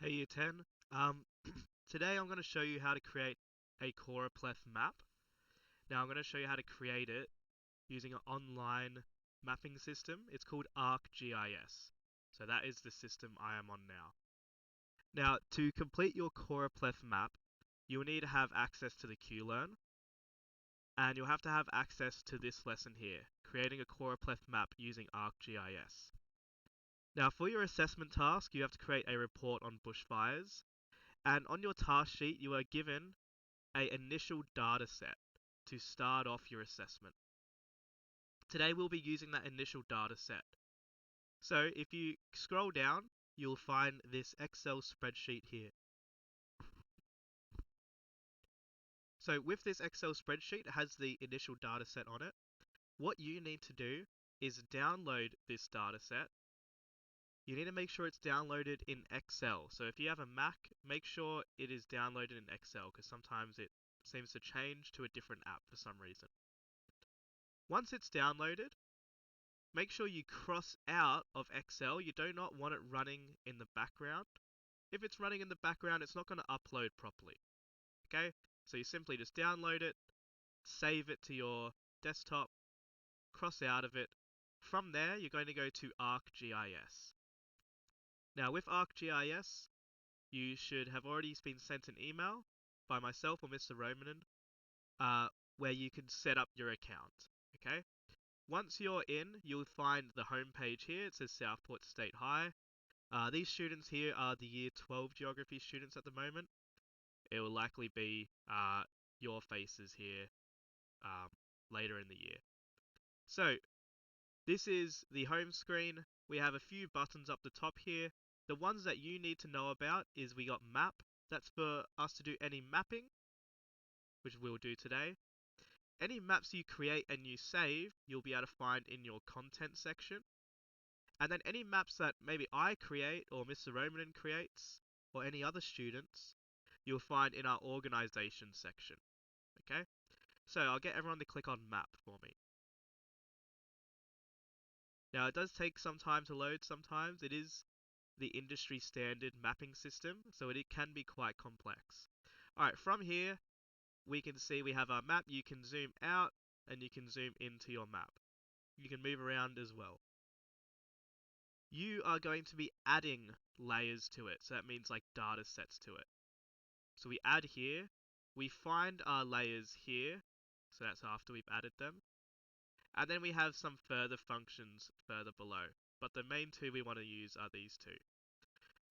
Hey Year 10. Um, Today I'm going to show you how to create a Choropleth map. Now I'm going to show you how to create it using an online mapping system. It's called ArcGIS. So that is the system I am on now. Now to complete your Choropleth map, you'll need to have access to the QLearn, and you'll have to have access to this lesson here, creating a Choropleth map using ArcGIS. Now for your assessment task, you have to create a report on bushfires. And on your task sheet, you are given an initial data set to start off your assessment. Today we'll be using that initial data set. So if you scroll down, you'll find this Excel spreadsheet here. So with this Excel spreadsheet, it has the initial data set on it. What you need to do is download this data set. You need to make sure it's downloaded in Excel. So if you have a Mac, make sure it is downloaded in Excel because sometimes it seems to change to a different app for some reason. Once it's downloaded, make sure you cross out of Excel. You do not want it running in the background. If it's running in the background, it's not going to upload properly. Okay, so you simply just download it, save it to your desktop, cross out of it. From there, you're going to go to ArcGIS. Now with ArcGIS, you should have already been sent an email by myself or Mr. Romanen, where you can set up your account. Okay. Once you're in, you'll find the home page here. It says Southport State High. These students here are the Year 12 Geography students at the moment. It will likely be your faces here later in the year. So, this is the home screen. We have a few buttons up the top here. The ones that you need to know about is we got Map. That's for us to do any mapping, which we'll do today. Any maps you create and you save, you'll be able to find in your content section. And then any maps that maybe I create or Mr. Romanen creates or any other students, you'll find in our organization section. Okay? So I'll get everyone to click on map for me. Now it does take some time to load sometimes. It is the industry standard mapping system, so it can be quite complex. Alright, from here we can see we have our map. You can zoom out and you can zoom into your map. You can move around as well. You are going to be adding layers to it, so that means like data sets to it. So we add here, we find our layers here, so that's after we've added them, and then we have some further functions further below, but the main two we want to use are these two.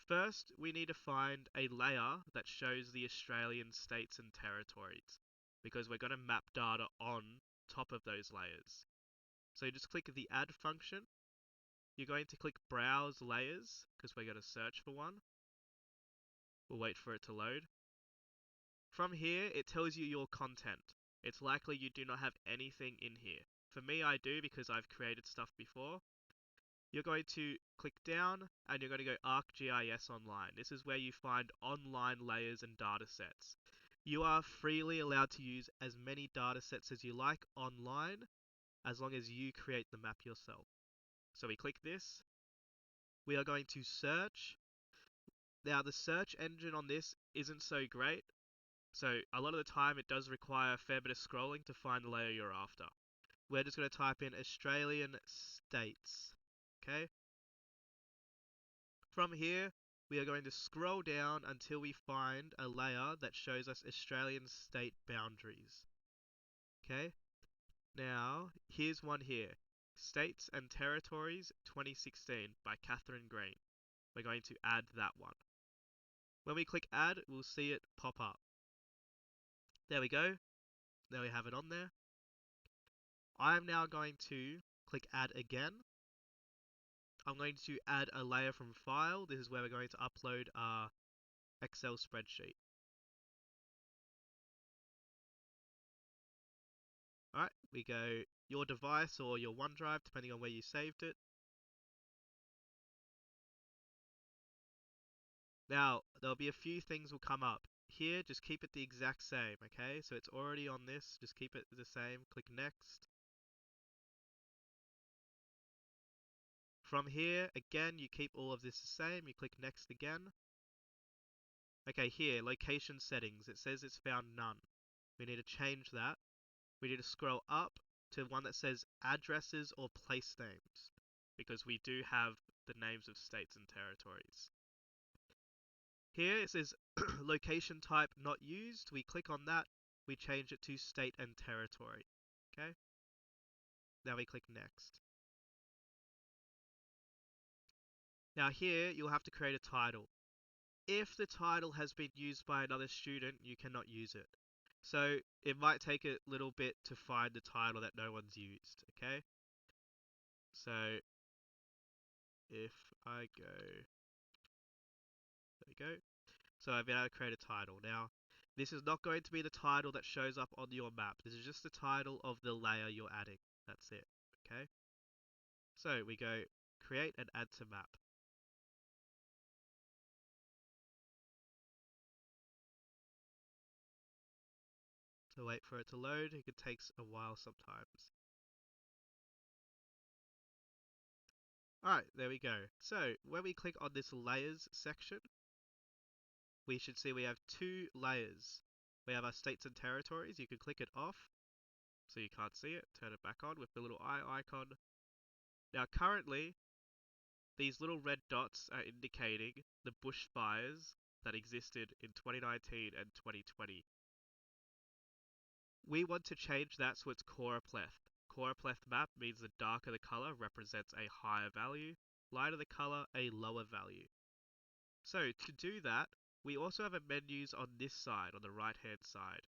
First, we need to find a layer that shows the Australian states and territories, because we're going to map data on top of those layers. So you just click the add function. You're going to click browse layers, because we're going to search for one. We'll wait for it to load. From here, it tells you your content. It's likely you do not have anything in here. For me, I do because I've created stuff before. You're going to click down and you're going to go ArcGIS Online. This is where you find online layers and data sets. You are freely allowed to use as many data sets as you like online, as long as you create the map yourself. So we click this. We are going to search. Now the search engine on this isn't so great. So a lot of the time it does require a fair bit of scrolling to find the layer you're after. We're just going to type in Australian states. Okay. From here, we are going to scroll down until we find a layer that shows us Australian state boundaries. Okay. Now, here's one here. States and Territories 2016 by Catherine Green. We're going to add that one. When we click add, we'll see it pop up. There we go. There we have it on there. I'm now going to click add again. I'm going to add a layer from file. This is where we're going to upload our Excel spreadsheet. Alright, we go your device or your OneDrive, depending on where you saved it. Now, there'll be a few things will come up. Here, just keep it the exact same, okay? So it's already on this, just keep it the same. Click next. From here, again, you keep all of this the same. You click next again. Okay, here, location settings. It says it's found none. We need to change that. We need to scroll up to one that says addresses or place names, because we do have the names of states and territories. Here it says location type not used. We click on that. We change it to state and territory. Okay. Now we click next. Now here you'll have to create a title. If the title has been used by another student, you cannot use it. So it might take a little bit to find the title that no one's used, okay? So if I go, there we go. So I've been able to create a title. Now, this is not going to be the title that shows up on your map. This is just the title of the layer you're adding. That's it, okay? So we go create and add to map. So wait for it to load. It takes a while sometimes. Alright, there we go. So when we click on this layers section, we should see we have two layers. We have our states and territories. You can click it off so you can't see it. Turn it back on with the little eye icon. Now currently, these little red dots are indicating the bushfires that existed in 2019 and 2020. We want to change that so it's Choropleth. Choropleth map means the darker the color represents a higher value, lighter the color a lower value. So to do that, we also have a menus on this side, on the right hand side.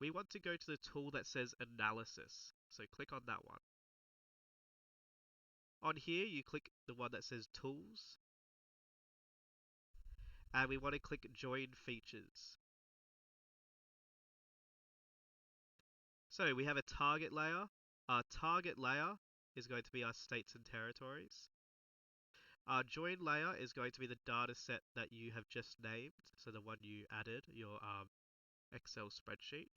We want to go to the tool that says analysis. So click on that one. On here, you click the one that says tools. And we want to click join features. So we have a target layer. Our target layer is going to be our states and territories. Our join layer is going to be the data set that you have just named, so the one you added, your Excel spreadsheet.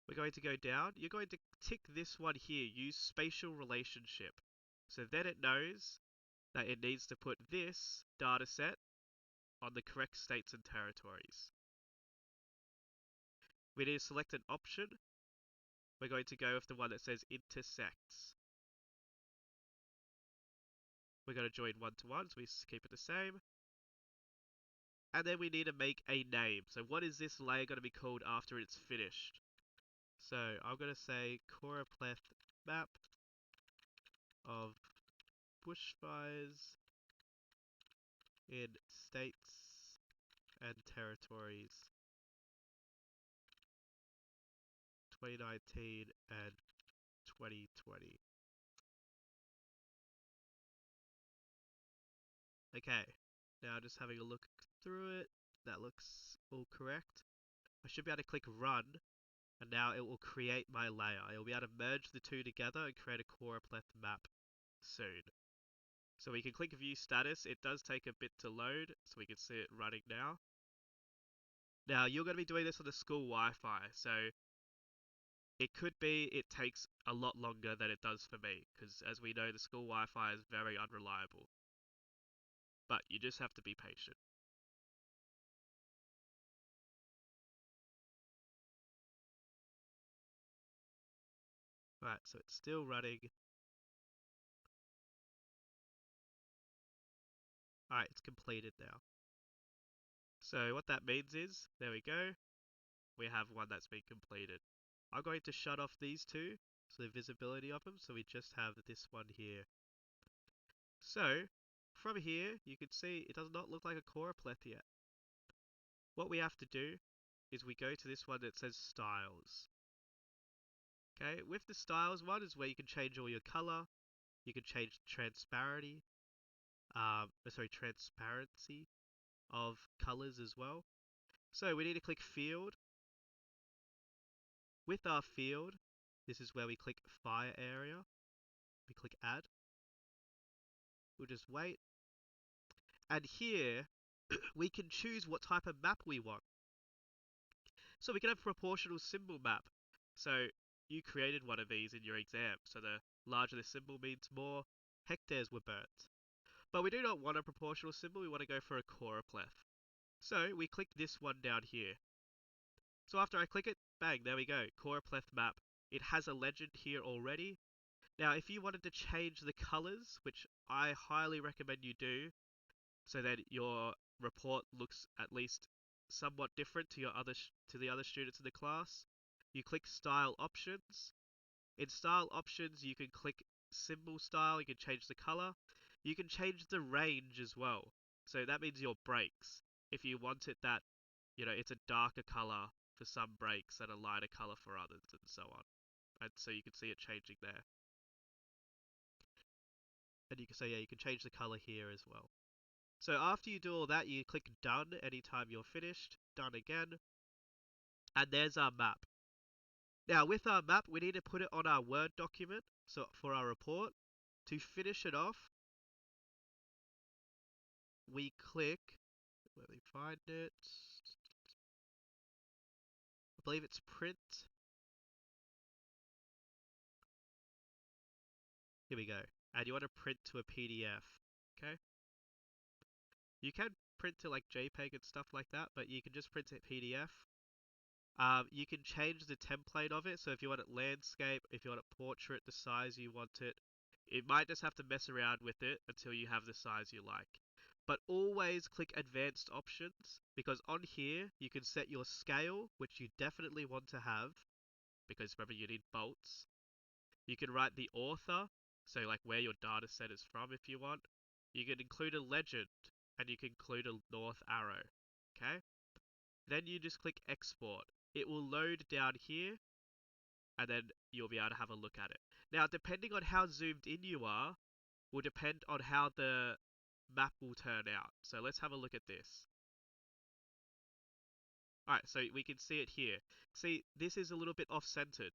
We're going to go down. You're going to tick this one here, use spatial relationship. So then it knows that it needs to put this data set on the correct states and territories. We need to select an option. We're going to go with the one that says intersects. We're going to join one-to-one, so we keep it the same. And then we need to make a name. So what is this layer going to be called after it's finished? So I'm going to say Choropleth Map of bushfires in states and territories 2019 and 2020. Okay, now just having a look through it, that looks all correct. I should be able to click run, and now it will create my layer. It will be able to merge the two together and create a Choropleth map soon. So we can click view status. It does take a bit to load, so we can see it running now. Now you're going to be doing this on the school Wi-Fi, so it could be it takes a lot longer than it does for me, because as we know, the school Wi-Fi is very unreliable. But you just have to be patient. Right, so it's still running. Alright, it's completed now. So what that means is, there we go, we have one that's been completed. I'm going to shut off these two, so the visibility of them, so we just have this one here. So, from here, you can see it does not look like a Choropleth yet. What we have to do is we go to this one that says styles. Okay, with the styles one is where you can change all your color, you can change transparency of colors as well. So we need to click field. With our field, this is where we click fire area. We click add. We'll just wait. And here, we can choose what type of map we want. So we can have proportional symbol map. So you created one of these in your exam. So the larger the symbol means more hectares were burnt. But we do not want a proportional symbol. We want to go for a Choropleth. So we click this one down here. So after I click it, bang, there we go, Choropleth Map. It has a legend here already. Now, if you wanted to change the colors, which I highly recommend you do, so that your report looks at least somewhat different to the other students in the class, you click Style Options. In Style Options, you can click Symbol Style. You can change the color. You can change the range as well. So that means your breaks. If you want it that, it's a darker color for some breaks and a lighter color for others, and so on. And so you can see it changing there. And you can say, yeah, you can change the color here as well. So after you do all that, you click Done anytime you're finished. Done again. And there's our map. Now with our map, we need to put it on our Word document so for our report. To finish it off, we click, let me find it, I believe it's print. Here we go. And you want to print to a PDF, okay? You can print to like JPEG and stuff like that, but you can just print it PDF. You can change the template of it, so if you want it landscape, if you want it portrait, the size you want it. It might just have to mess around with it until you have the size you like. But always click advanced options, because on here you can set your scale, which you definitely want to have, because remember you need bolts. You can write the author, so like where your data set is from if you want. You can include a legend, and you can include a north arrow, okay? Then you just click export. It will load down here, and then you'll be able to have a look at it. Now, depending on how zoomed in you are, will depend on how the map will turn out. So let's have a look at this. Alright, so we can see it here. See, this is a little bit off-centered.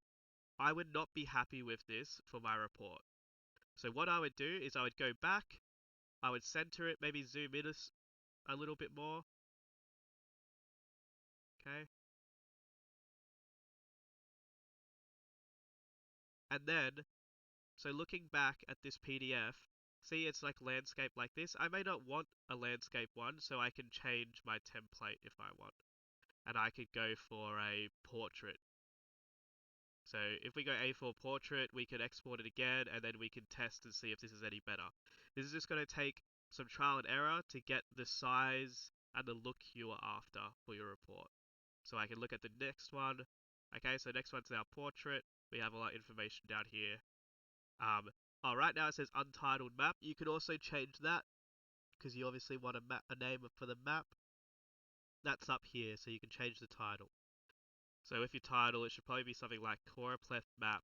I would not be happy with this for my report. So what I would do is I would go back, I would center it, maybe zoom in a little bit more. Okay. And then, so looking back at this PDF, see it's like landscape like this. I may not want a landscape one, so I can change my template if I want. And I could go for a portrait. So if we go A4 portrait, we can export it again, and then we can test and see if this is any better. This is just going to take some trial and error to get the size and the look you are after for your report. So I can look at the next one. Okay, so next one's our portrait. We have a lot of information down here. Right now it says untitled map. You can also change that because you obviously want a name for the map. That's up here, so you can change the title. So if your title, it should probably be something like Choropleth Map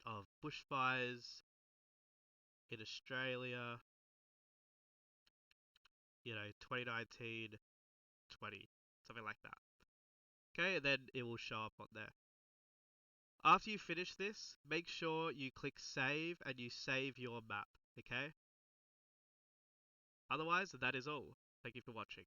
of bushfires in Australia, 2019-20, something like that. Okay, and then it will show up on there. After you finish this, make sure you click save and you save your map, okay? Otherwise, that is all. Thank you for watching.